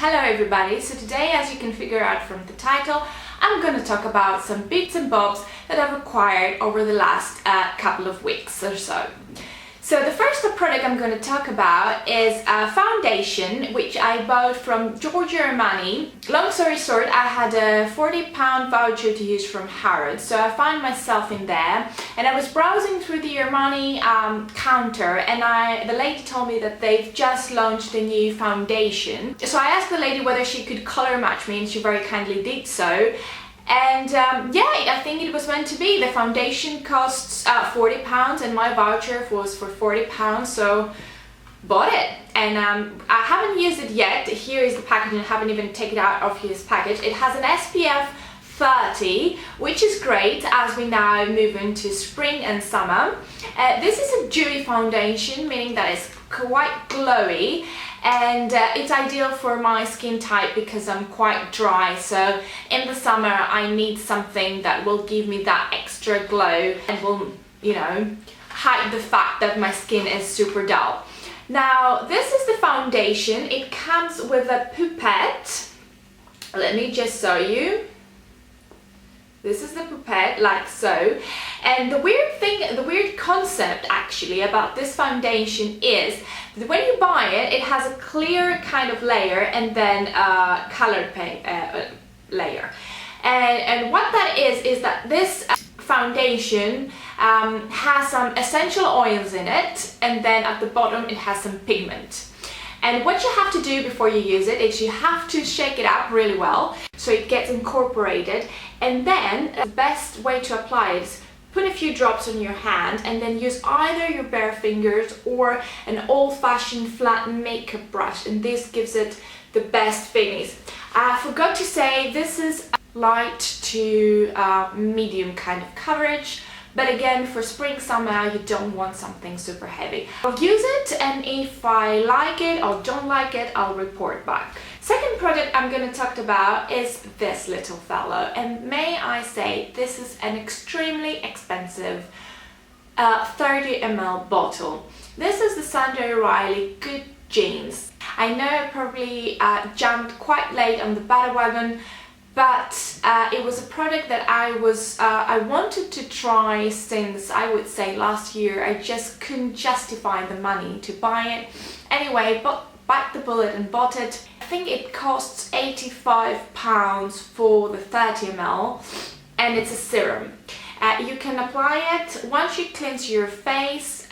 Hello everybody, so today, as you can figure out from the title, I'm going to talk about some bits and bobs that I've acquired over the last couple of weeks or so. So the first product I'm going to talk about is a foundation which I bought from Giorgio Armani. Long story short, I had a £40 voucher to use from Harrods, so I found myself in there and I was browsing through the Armani counter, and the lady told me that they've just launched a new foundation. So I asked the lady whether she could color match me, and she very kindly did so. And yeah, I think it was meant to be. The foundation costs £40 and my voucher was for £40, so bought it. And I haven't used it yet. Here is the packaging. I haven't even taken it out of his package. It has an SPF 30, which is great as we now move into spring and summer. This is a dewy foundation, meaning that it's quite glowy, and it's ideal for my skin type because I'm quite dry. So in the summer I need something that will give me that extra glow and will, you know, hide the fact that my skin is super dull. Now this is the foundation. It comes with a pipette. Let me just show you. This is the pipette, like so. And the weird concept actually about this foundation is that when you buy it, it has a clear kind of layer and then a colored paint layer. And what that is that this foundation has some essential oils in it, and then at the bottom it has some pigment. And what you have to do before you use it is you have to shake it up really well so it gets incorporated, and then the best way to apply it is put a few drops on your hand and then use either your bare fingers or an old-fashioned flat makeup brush, and this gives it the best finish. I forgot to say this is light to medium kind of coverage. But again, for spring, summer, you don't want something super heavy. I'll use it, and if I like it or don't like it, I'll report back. Second product I'm going to talk about is this little fellow. And may I say, this is an extremely expensive 30 ml bottle. This is the Sandra Riley Good Jeans. I know I probably jumped quite late on the bandwagon, but it was a product that I wanted to try since, I would say, last year. I just couldn't justify the money to buy it. Anyway, bite the bullet and bought it. I think it costs £85 for the 30 ml, and it's a serum. You can apply it once you cleanse your face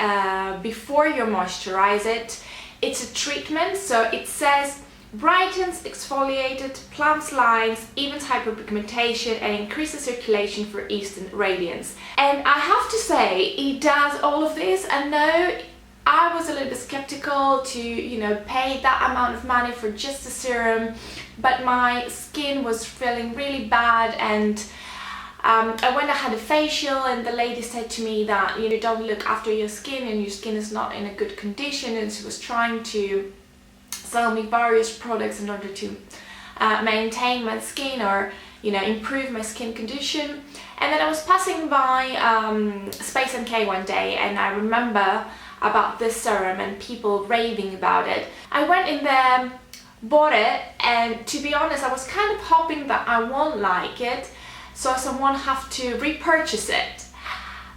before you moisturize it. It's a treatment, so it says brightens, exfoliated, plumps lines, evens hyperpigmentation, and increases circulation for instant radiance. And I have to say, it does all of this. I know I was a little bit skeptical to, you know, pay that amount of money for just a serum, but my skin was feeling really bad, and I went and had a facial, and the lady said to me that, you know, don't look after your skin and your skin is not in a good condition, and she was trying to sell me various products in order to maintain my skin or, you know, improve my skin condition. And then I was passing by Space NK one day, and I remember about this serum and people raving about it. I went in there, bought it, and to be honest, I was kind of hoping that I won't like it, so someone have to repurchase it.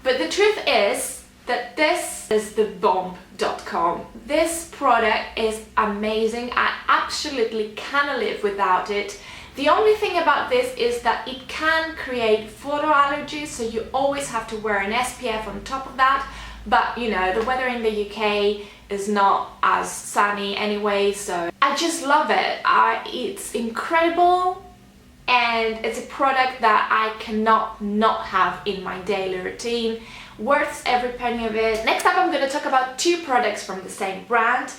But the truth is that this is the bomb.com. This product is amazing. I absolutely cannot live without it. The only thing about this is that it can create photo allergies, so you always have to wear an SPF on top of that. But you know, the weather in the UK is not as sunny anyway, so I just love it. It's incredible, and it's a product that I cannot not have in my daily routine. Worth every penny of it. Next up, I'm going to talk about two products from the same brand.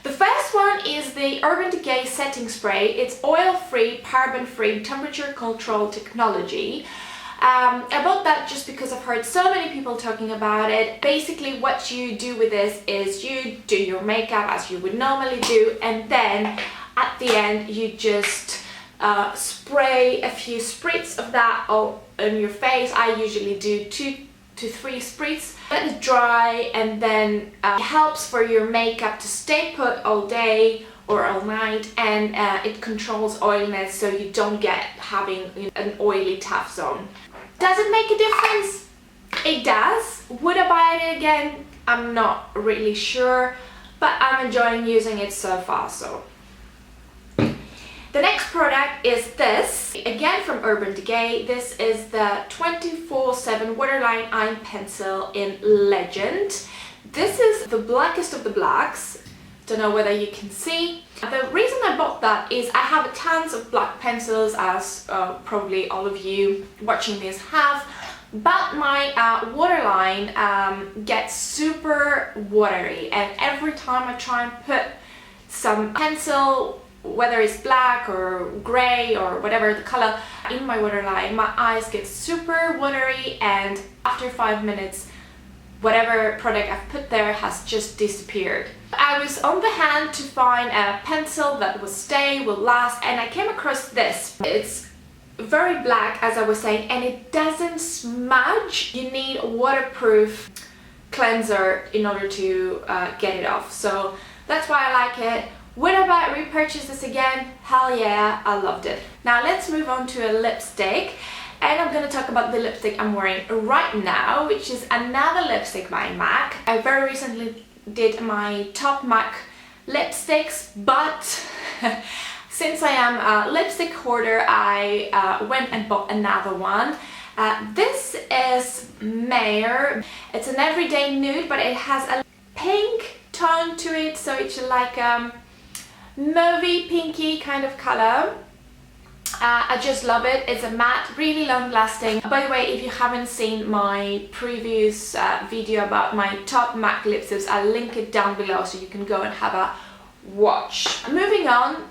The first one is the Decay setting spray. It's oil-free, paraben-free, temperature-controlled technology. I bought that just because I've heard so many people talking about it. Basically, what you do with this is you do your makeup as you would normally do, and then at the end you just spray a few spritz of that on your face. I usually do 2 to 3 spritz. Let it dry, and then it helps for your makeup to stay put all day or all night, and it controls oiliness so you don't get having an oily tough zone. Does it make a difference? It does. Would I buy it again? I'm not really sure, but I'm enjoying using it so far. So the next product is this, again from Urban Decay. This is the 24/7 Waterline Eye Pencil in Legend. This is the blackest of the blacks. Don't know whether you can see. The reason I bought that is I have tons of black pencils, as probably all of you watching this have, but my waterline gets super watery, and every time I try and put some pencil, whether it's black or grey or whatever the color, in my waterline, my eyes get super watery, and after 5 minutes whatever product I've put there has just disappeared. I was on the hunt to find a pencil that will stay, will last, and I came across this. It's very black, as I was saying, and it doesn't smudge. You need a waterproof cleanser in order to get it off, so that's why I like it. Would I repurchase this again? Hell yeah, I loved it. Now let's move on to a lipstick. And I'm going to talk about the lipstick I'm wearing right now, which is another lipstick by MAC. I very recently did my top MAC lipsticks, but since I am a lipstick hoarder, I went and bought another one. This is Mehr. It's an everyday nude, but it has a pink tone to it, so it's like mauvey pinky kind of color. I just love it. It's a matte, really long lasting. By the way, if you haven't seen my previous video about my top MAC lipsticks, I'll link it down below so you can go and have a watch. Moving on,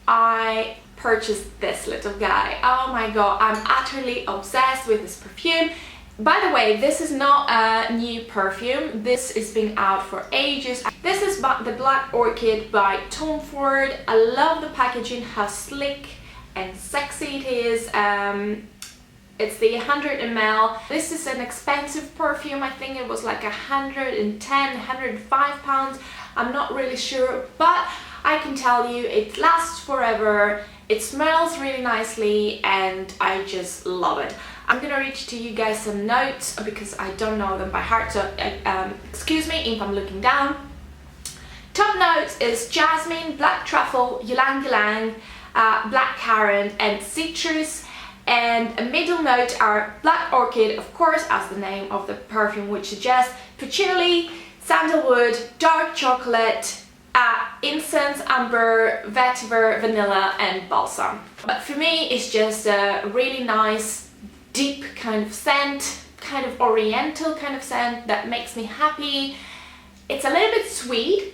I purchased this little guy. Oh my god, I'm utterly obsessed with this perfume. By the way, this is not a new perfume. This has been out for ages. This is the Black Orchid by Tom Ford. I love the packaging, how slick and sexy it is. It's the 100 ml. This is an expensive perfume. I think it was like 110, 105 pounds. I'm not really sure, but I can tell you it lasts forever. It smells really nicely, and I just love it. I'm gonna read to you guys some notes because I don't know them by heart, so excuse me if I'm looking down. Top notes is jasmine, black truffle, ylang ylang, black currant and citrus, and a middle note are black orchid, of course, as the name of the perfume would suggest, patchouli, sandalwood, dark chocolate, incense, amber, vetiver, vanilla and balsam. But for me it's just a really nice deep kind of scent, kind of oriental kind of scent that makes me happy. It's a little bit sweet,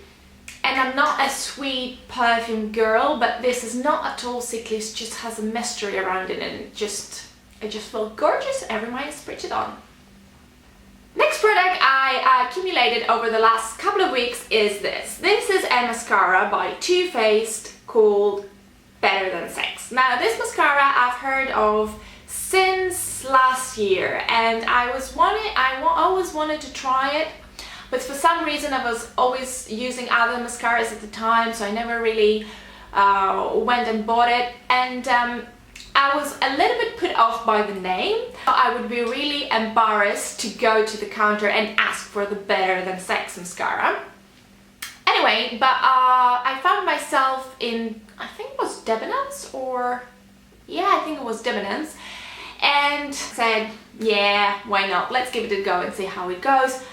and I'm not a sweet perfume girl, but this is not at all sickly. It just has a mystery around it, and it just feels gorgeous every time I spritz it on. Next product I accumulated over the last couple of weeks is this. This is a mascara by Too Faced called Better Than Sex. Now this mascara I've heard of since last year, and I always wanted to try it. But for some reason I was always using other mascaras at the time, so I never really went and bought it, and I was a little bit put off by the name. I would be really embarrassed to go to the counter and ask for the Better Than Sex mascara. Anyway, but I found myself in, I think it was Debenhams, or yeah, I think it was Debenhams, and said, yeah, why not? Let's give it a go and see how it goes.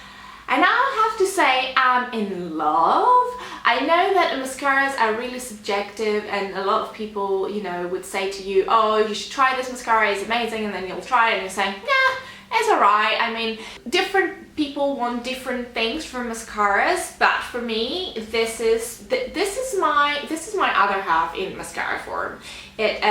And now I have to say I'm in love. I know that mascaras are really subjective, and a lot of people, you know, would say to you, oh, you should try this mascara, it's amazing, and then you'll try it and you're saying, yeah, it's alright. I mean, different people want different things from mascaras, but for me, this is my other half in mascara form. It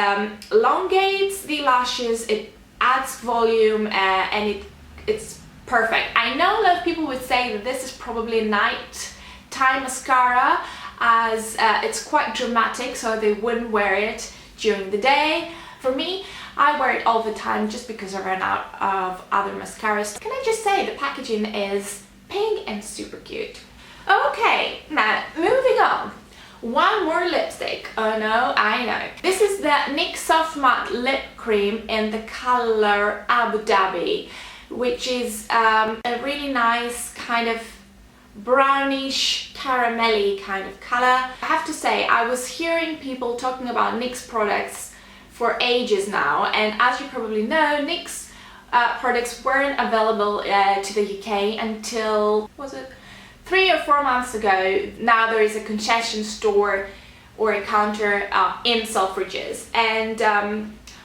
elongates the lashes, it adds volume, and it's perfect. I know a lot of people would say that this is probably a nighttime mascara, as it's quite dramatic, so they wouldn't wear it during the day. For me, I wear it all the time just because I ran out of other mascaras. Can I just say the packaging is pink and super cute. Okay, now moving on. One more lipstick. Oh no, I know. This is the NYX Soft Matte Lip Cream in the color Abu Dhabi, which is a really nice kind of brownish caramelly kind of color. I have to say, I was hearing people talking about NYX products for ages now, and as you probably know, NYX products weren't available to the UK until, was it 3 or 4 months ago. Now there is a concession store or a counter in Selfridges, and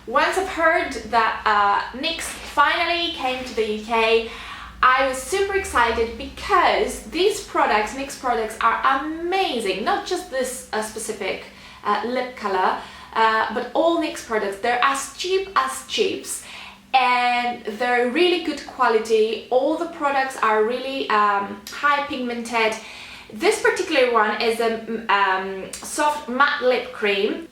once I've heard that NYX finally came to the UK, I was super excited because these products, NYX products, are amazing. Not just this specific lip color, but all NYX products. They're as cheap as chips, and they're really good quality. All the products are really high pigmented. This particular one is a soft matte lip cream.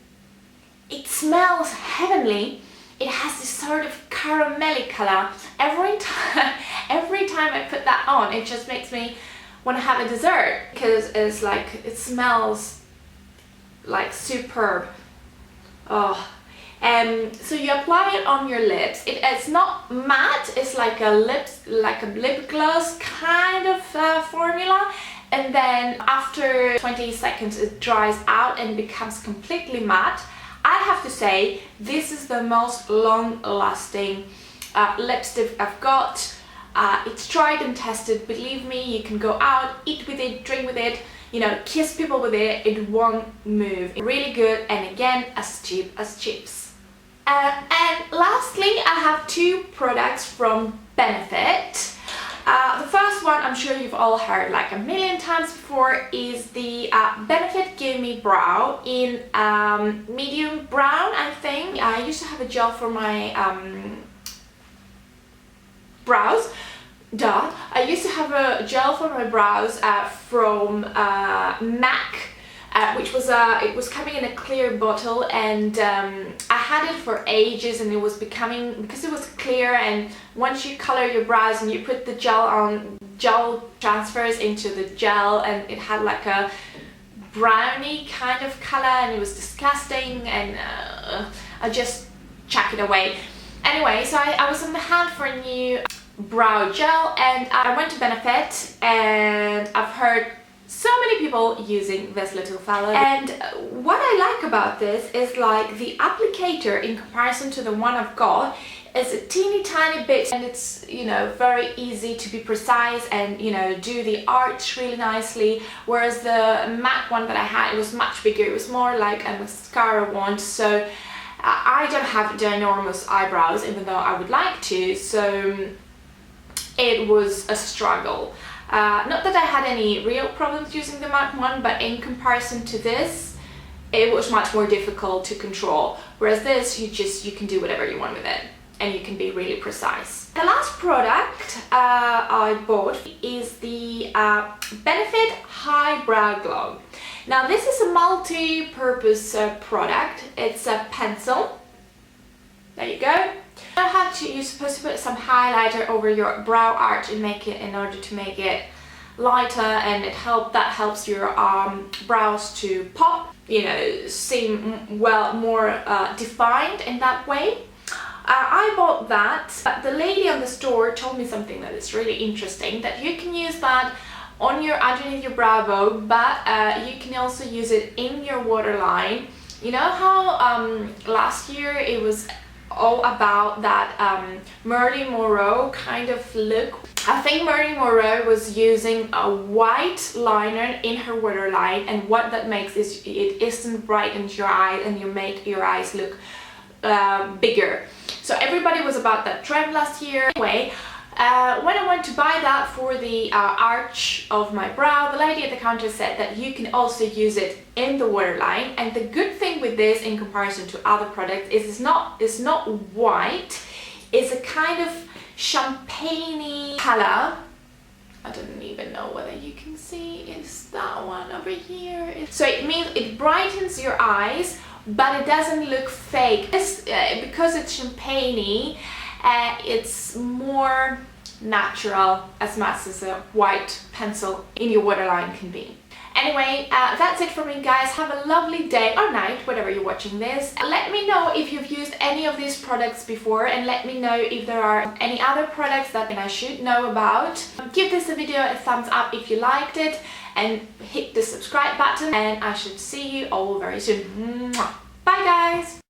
It smells heavenly. It has this sort of caramelly color. Every time I put that on, it just makes me want to have a dessert, because it's like, it smells like superb. Oh. So you apply it on your lips. It's not matte, it's like a lip gloss kind of formula, and then after 20 seconds it dries out and becomes completely matte. I have to say, this is the most long-lasting lipstick I've got. It's tried and tested. Believe me, you can go out, eat with it, drink with it, you know, kiss people with it. It won't move. Really good, and again, as cheap as chips. And lastly, I have 2 products from Benefit. The first one, I'm sure you've all heard like a million times before, is the Benefit Gimme Brow in medium brown, I think. I used to have a gel for my brows. Duh. I used to have a gel for my brows from MAC, which was it was coming in a clear bottle, and I had it for ages, and it was becoming, because it was clear, and once you color your brows and you put the gel on, gel transfers into the gel, and it had like a brownie kind of color, and it was disgusting, and I just chuck it away. Anyway, so I was on the hunt for a new brow gel, and I went to Benefit, and I've heard so many people using this little fella, and what I like about this is like the applicator in comparison to the one I've got is a teeny tiny bit, and it's, you know, very easy to be precise and, you know, do the arch really nicely, whereas the MAC one that I had, it was much bigger. It was more like a mascara wand, so I don't have ginormous eyebrows, even though I would like to, so it was a struggle. Not that I had any real problems using the MAC one, but in comparison to this, it was much more difficult to control, whereas this, you can do whatever you want with it, and you can be really precise. The last product I bought is the Benefit High Brow Glow. Now this is a multi-purpose product. It's a pencil. There you go. You're supposed to put some highlighter over your brow arch and make it, in order to make it lighter, and that helps your brows to pop, you know, seem more defined in that way. I bought that, but the lady on the store told me something that is really interesting, that you can use that on underneath your brow bone, but you can also use it in your waterline. You know how last year it was all about that Marilyn Monroe kind of look? I think Marilyn Monroe was using a white liner in her waterline, and what that makes is it instant brightens your eye, and you make your eyes look bigger. So everybody was about that trend last year. Anyway, when I went to buy that for the arch of my brow, the lady at the counter said that you can also use it in the waterline, and the good thing with this in comparison to other products is it's not white, it's a kind of champagne-y color. I don't even know whether you can see, it's that one over here. So it means it brightens your eyes, but it doesn't look fake. Because it's champagne-y, it's more natural, as much as a white pencil in your waterline can be. Anyway, that's it from me, guys. Have a lovely day or night, whatever you're watching this. Let me know if you've used any of these products before, and let me know if there are any other products that I should know about. Give this video a thumbs up if you liked it, and hit the subscribe button, and I should see you all very soon. Bye, guys!